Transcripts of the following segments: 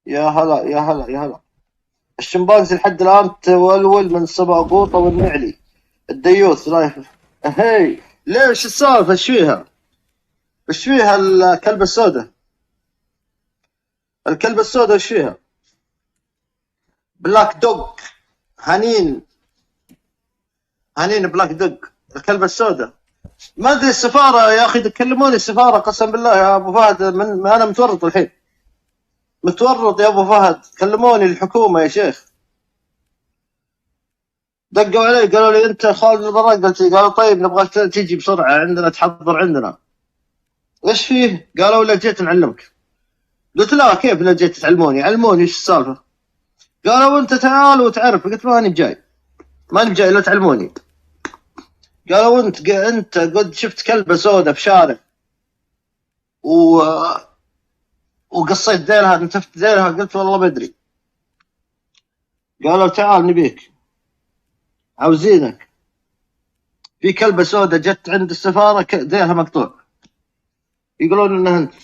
يا هلا يا هلا يا هلا. الشمبانزي لحد الآن تولول من سبع قوطة والنعلي الديوث رايح. هي ليش السالفة؟ ايش فيها؟ ايش فيها الكلبة السوداء؟ الكلبة السوداء ايش فيها؟ بلاك دوغ. هنين. هنين بلاك دوغ. الكلبة السوداء. ما ادري السفارة يا اخي، تكلموني السفارة قسم بالله يا ابو فهد، انا متورط الحين. متورط يا ابو فهد، كلموني الحكومة يا شيخ. دقوا علي قالوا لي انت خالد البراق، قلت قالوا طيب نبغاك تجي بسرعة عندنا تحضر عندنا. ايش فيه؟ قالوا لا جيت نعلمك. قلت لا كيف لا جيت تعلموني؟ علموني ايش السالفة. قالوا انت تعال وتعرف. قلت ماني بجاي، ماني بجاي لا تعلموني. قالوا انت قد شفت كلبة سوداء في شارع و... وقصيت ذيلها نتفت ذيلها؟ قلت والله بدري. قالوا تعال نبيك، عاوزينك. في كلبة سوداء جت عند السفارة ذيلها مقطوع، يقولون انها انت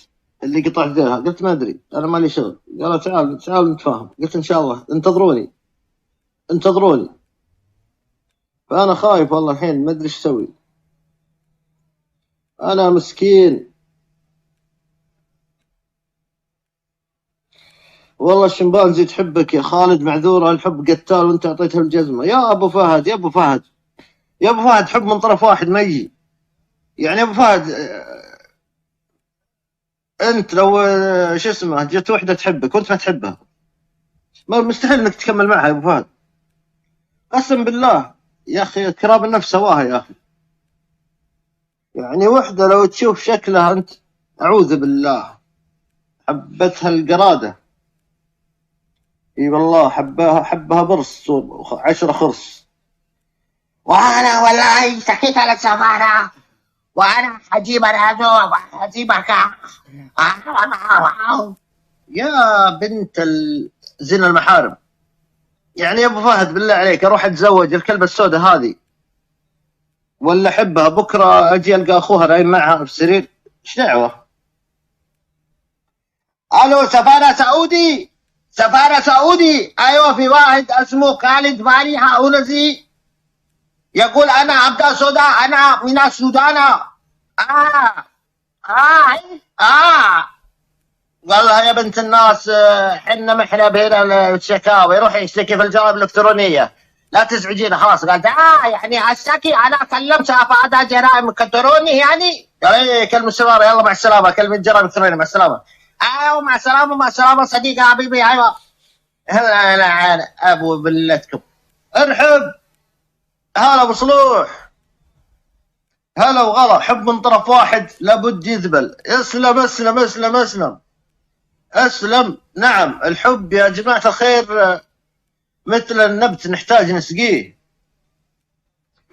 اللي قطعت ذيلها. قلت ما ادري انا مالي شغل. قالوا تعال نتفاهم. قلت ان شاء الله انتظروني انتظروني. فانا خايف والله الحين ما ادري ايش اسوي. انا مسكين والله. الشمبانزي تحبك يا خالد، معذوره الحب قتال وانت اعطيتها الجزمه. يا ابو فهد يا ابو فهد يا ابو فهد، حب من طرف واحد ما يجي. يعني يا ابو فهد انت لو شو اسمه جت وحده تحبك وانت ما تحبها، ما مستحيل انك تكمل معها يا ابو فهد. قسم بالله يا اخي، كرام النفس هواها يا اخي. يعني وحده لو تشوف شكلها انت اعوذ بالله حبتها القراده. اي والله حبها برص 10 خرص. وانا والله سكيت على السفارة وانا حجيب الهدوء وحجيبك. يا بنت زنا المحارم. يعني يا ابو فهد بالله عليك اروح اتزوج الكلبه السوداء هذه ولا احبها بكره اجي القى اخوها نايم معها في السرير؟ ايش دعوه؟ الو سفارة سعودي، سفارة سعودي. ايوه في واحد اسمه خالد فالح اونزي يقول انا عبد السوداء، انا من السودان. قال لها يا بنت الناس حنا محنا بين الشكاوى، روحي يشتكي في الجواب الالكترونيه لا تزعجينا. خلاص قالت يعني اشتكي انا كلمت افاد جرائم الكتروني يعني. قال ايه كلم السفاره يلا مع السلامه، كلمه جرائم الكترونيه مع السلامه. ايوه مع السلامه مع السلامه صديقي حبيبي. ايوه هلا ابو بلتكم. ارحب. هلا ابو صلوح. هلا وغلا. حب من طرف واحد لابد يذبل. اسلم اسلم اسلم اسلم اسلم. نعم الحب يا جماعه الخير مثل النبت نحتاج نسقيه.